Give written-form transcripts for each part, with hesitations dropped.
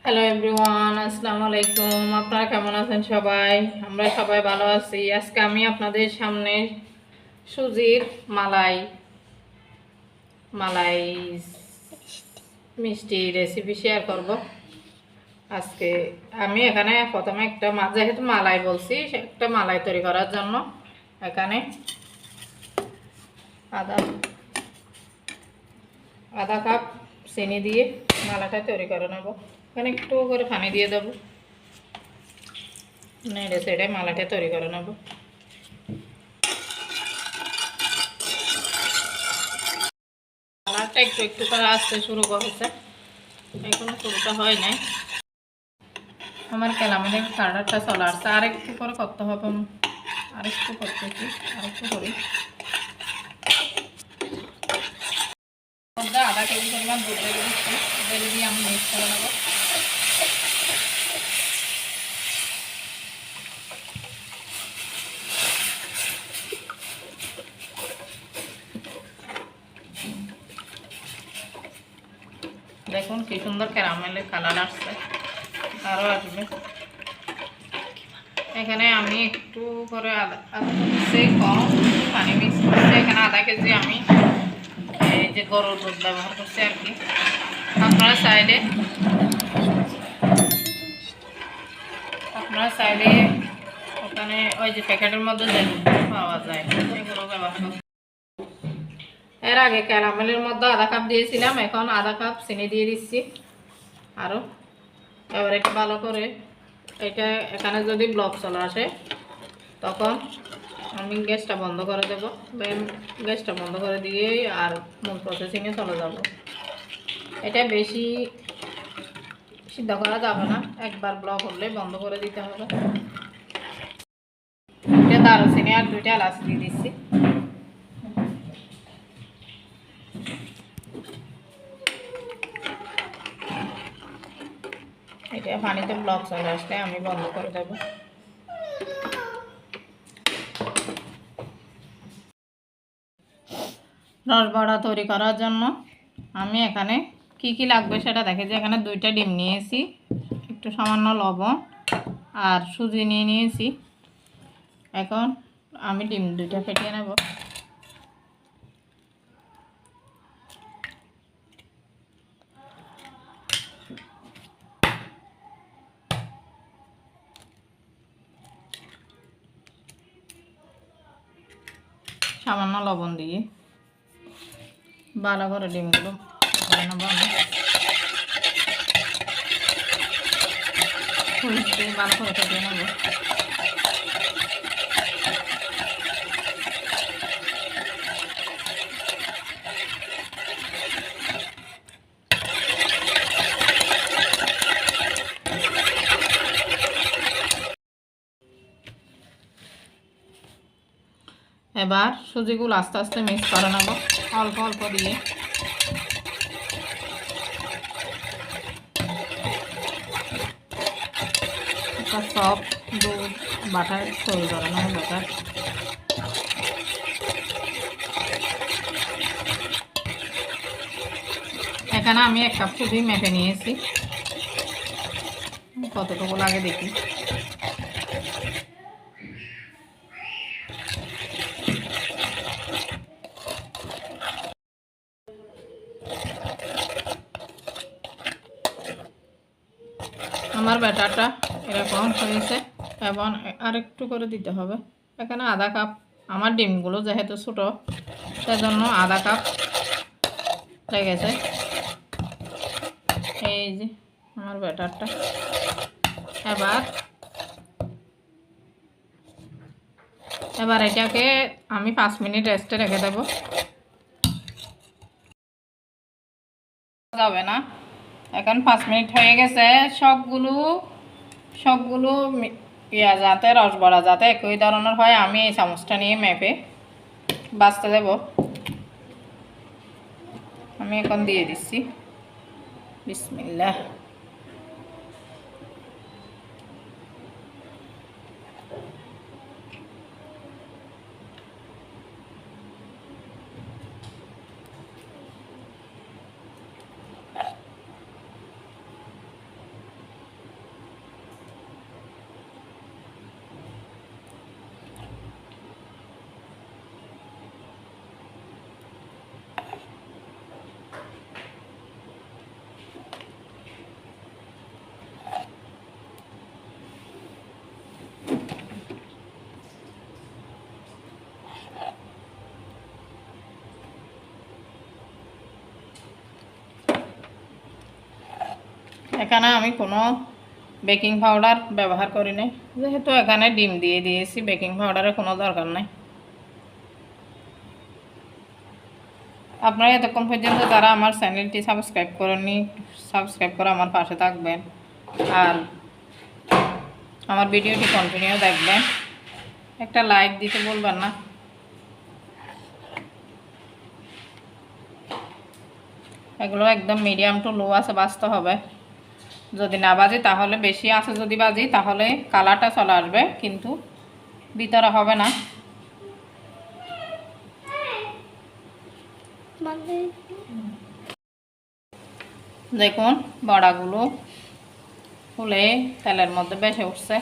Hello everyone, আসসালামু আলাইকুম। আপনারা কেমন আছেন সবাই? আমরা সবাই ভালো আছি। আজকে আমি আপনাদের সামনে সুজির মালাই মালাই মিষ্টি রেসিপি শেয়ার করব। আজকে আমি এখানে প্রথমে যেহেতু মালাই বলছি, একটা মালাই তৈরি করার জন্য এখানে আদা আধা কাপ চিনি দিয়ে মালাটা তৈরি করে নেব। এখানে একটু করে পানি দিয়ে দেবো, নেড়ে চেড়ে মালাটা তৈরি করে নেব। কালারটা একটু একটু করে আসতে শুরু করেছে, এখনো শুরুটা হয় নাই। আমার কেলামের কালারটা চলে আসছে, আরেকটু করে করতে হবে। আরেকটু করতেছি, আরেকটু করি। আধা কেজি পরিমাণ দুধ দিয়ে দিচ্ছি, দুধ দিয়ে আমি মিক্স করে নেবো। দেখুন কি সুন্দর ক্যারামেলের কালার আসছে, আরও আসবে। এখানে আমি একটু করে আধা কম পানি মিক্স করছি। এখানে আধা কেজি আমি এই যে গরুর দুধ ব্যবহার করছি আর কি। আপনারা চাইলে ওখানে ওই যে প্যাকেটের মধ্যে যে পাওয়া যায় এগুলো ব্যবহার করছি। এর আগে ক্যারামেলের মধ্যে আধা কাপ দিয়েছিলাম, এখন আধা কাপ চিনি দিয়ে দিচ্ছি আরও। এবার এটা ভালো করে এখানে যদি ব্লক চলে আসে তখন আমি গ্যাসটা বন্ধ করে দেবো। গ্যাসটা বন্ধ করে দিয়ে আর মূল প্রসেসিংয়ে চলে যাব। এটা বেশি সিদ্ধ করা যাবে না, একবার ব্লক হলে বন্ধ করে দিতে হবে। এটা দারুচিনি আর 2টা এলাচ দিয়ে দিচ্ছি। এটা পানিতে ব্লক চলে আসলে আমি বন্ধ করে দেবো। রসবড়া তৈরি করার জন্য আমি এখানে কি কি লাগবে সেটা দেখেছি। এখানে 2টা ডিম নিয়েছি, একটু সামান্য লবণ আর সুজি নিয়ে নিয়েছি। এখন আমি ডিম 2টা ফেটিয়ে নেব। সামান্য লবণ দিয়ে ভালো করে ডিমগুলো ফেটিয়ে নেব। আমি ভালো করে ফেটিয়ে নেব। এবার সুজিগুলো আস্তে আস্তে মিক্স করে নেব অল্প অল্প দিয়ে। সব দুধ বাটার তৈরি করে নেব। বাটার এখানে আমি 1 কাপ সুজি মেপে নিয়েছি, কতটুকু লাগে দেখি। আমার ব্যাটারটা এরকম হয়েছে, এবং আরেকটু করে দিতে হবে। এখানে আধা কাপ, আমার ডিমগুলো যেহেতু ছোটো সেজন্য আধা কাপ লেগেছে। এই যে আমার ব্যাটারটা। এবার এটাকে আমি 5 মিনিট রেস্টে রেখে দেব। যাবে না, এখন 5 মিনিট হয়ে গেছে। সবগুলো যাতে রসবড়া যাতে একই ধরনের হয়, আমি এই চামচটা নিয়ে মেপে বাছতে দেব। আমি এখন দিয়ে দিচ্ছি। বিসমিল্লাহ। এখানে আমি কোনো বেকিং পাউডার ব্যবহার করি না, যেহেতু এখানে ডিম দিয়ে দিয়েছি, বেকিং পাউডারের কোনো দরকার নাই। আপনারা এতক্ষণ পর্যন্ত যারা আমার চ্যানেলটি সাবস্ক্রাইব করেননি, সাবস্ক্রাইব করে আমার পাশে থাকবেন আর আমার ভিডিওটি কন্টিনিউ দেখবেন। একটা লাইক দিতে বলবেন না। এগুলো একদম মিডিয়াম টু লো আছে বাজতে হবে। যদি না বাজি তাহলে, বেশি আছে যদি বাজি তাহলে কালারটা চলে আসবে, কিন্তু ভিতরে হবে না। দেখুন বড়াগুলো ফুলে তেলের মধ্যে বেশি উঠছে।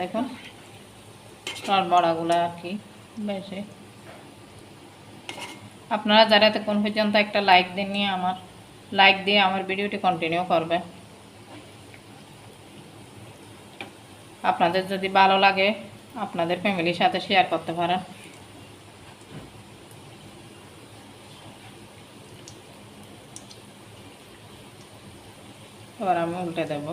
দেখুন বড়াগুলো আর কি বেশি। আপনারা যারা এতক্ষণ পর্যন্ত একটা লাইক দেননি, আমার লাইক দিয়ে আমার ভিডিওটি কন্টিনিউ করবে। আপনাদের যদি ভালো লাগে আপনাদের ফ্যামিলির সাথে শেয়ার করতে পারেন। এবার আমি উল্টে দেব।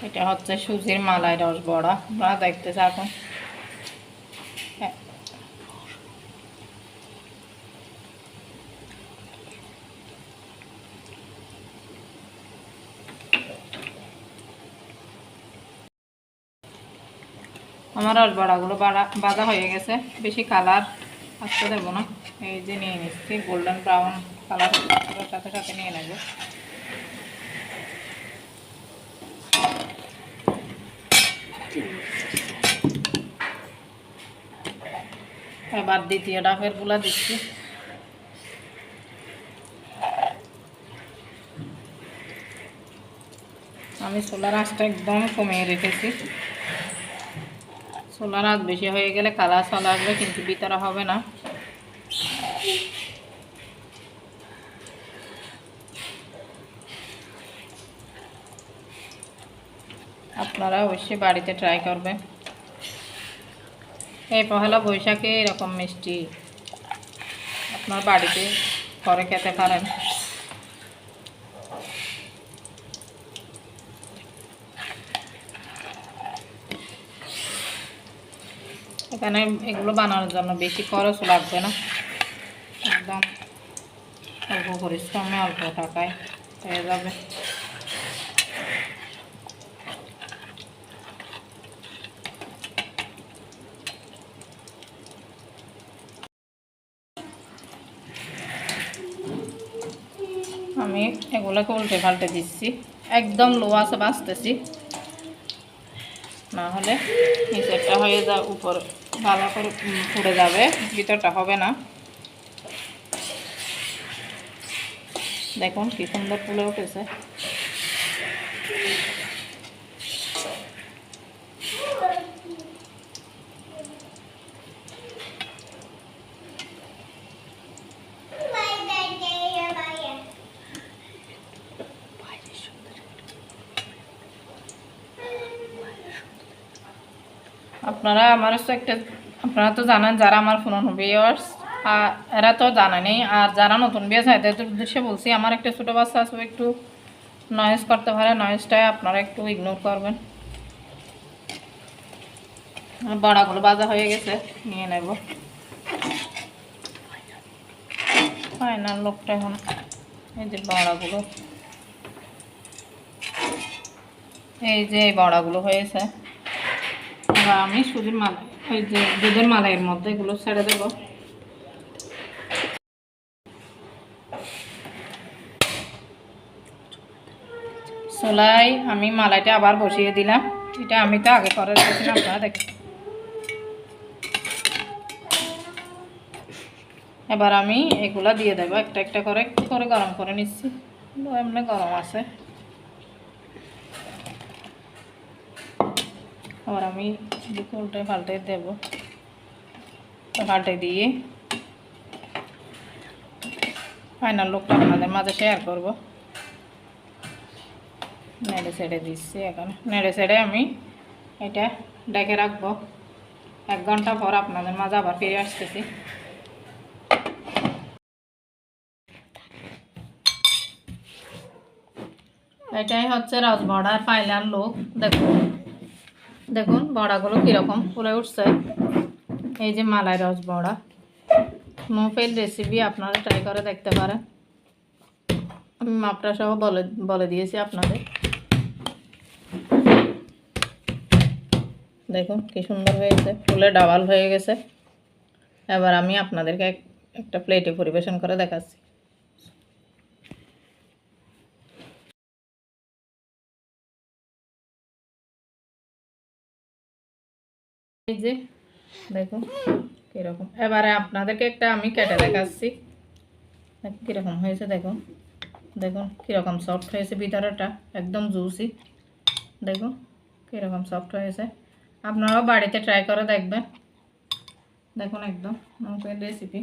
এটা হচ্ছে সুজির মালাই রস বড়া, আপনারা দেখতে থাকুন। আমার রস বড়াগুলো বাঁধা হয়ে গেছে, বেশি কালার আসতে দেবো না। এই যে নিয়ে নিচ্ছি গোল্ডেন ব্রাউন কালার, সাথে সাথে নিয়ে নেব। এবার দ্বিতীয় ডাবের গুলা দিচ্ছি। আমি চুলার আঁচটা একদম কমিয়ে রেখেছি। চুলার আঁচ বেশি হয়ে গেলে কালার চলে আসবে, কিন্তু ভিতরে হবে না। আপনারা অবশ্যই বাড়িতে ট্রাই করবেন। এই পহেলা বৈশাখে এরকম মিষ্টি আপনার বাড়িতে করে খেতে পারেন। এখানে এগুলো বানানোর জন্য বেশি খরচ লাগবে না, একদম অল্প পরিশ্রমে অল্প টাকায় হয়ে যাবে। আমি এগুলোকে উল্টে পাল্টে দিচ্ছি, একদম লো আছে বাঁচতেছি, না হলে নিচেরটা হয়ে যা উপর ভালো করে পুড়ে যাবে, ভিতরটা হবে না। দেখুন কি সুন্দর ফুলে উঠেছে। আপনারা তো জানেন, যারা আমার পুরনো ভিউয়ার্স এরা তো জানেনি, আর যারা নতুন ভিউয়ার্স এদের উদ্দেশ্যে বলছি, আমার একটা ছোটো বাচ্চা আছে, একটু নয়েজ করতে পারে, নয়েজটাই আপনারা একটু ইগনোর করবেন। বড়াগুলো ভাজা হয়ে গেছে, নিয়ে নেব। ফাইনাল লোকটা এখন এই যে বড়াগুলো, এই যে বড়াগুলো হয়েছে। এবার আমি সুজির মালাই, এই যে দুধের মালাইয়ের মধ্যে এগুলো ছেড়ে দেব। চুলায় আমি মালাইটা আবার বসিয়ে দিলাম, এটা আমি তো আগে করে রেখেছিলাম, আপনারা দেখেন। এবার আমি এগুলা দিয়ে দেবো একটা একটা করে, একটু করে গরম করে নিচ্ছি, এমনি গরম আছে। আবার আমি উল্টে পাল্টে দেবো, পাল্টে দিয়ে ফাইনাল লুকটা আপনাদের মাঝে শেয়ার করব। নেড়ে ছেড়ে দিচ্ছি। এখন নেড়ে ছেড়ে আমি এটা ডেকে রাখবো। 1 ঘন্টা পর আপনাদের মাঝে আবার ফিরে আসতেছি। এটাই হচ্ছে রাজবড়ার ফাইনাল লুক। দেখুন দেখুন বড়াগুলো কীরকম ফুলে উঠছে। এই যে মালাই রাজবড়া নো ফেল রেসিপি, আপনারা ট্রাই করে দেখতে পারেন। আমি মাপটা সহ বলে দিয়েছি আপনাদের। দেখুন কি সুন্দর হয়েছে, ফুলে ডাবল হয়ে গেছে। এবার আমি আপনাদেরকে একটা প্লেটে পরিবেশন করে দেখাচ্ছি। এই যে দেখুন কীরকম। এবারে আপনাদেরকে একটা আমি কেটে দেখাচ্ছি কীরকম হয়েছে। দেখুন দেখুন কীরকম সফট হয়েছে, ভিতরেটা একদম জুসি। দেখুন কীরকম সফট হয়েছে, আপনারাও বাড়িতে ট্রাই করে দেখবেন। দেখুন একদম রেসিপি।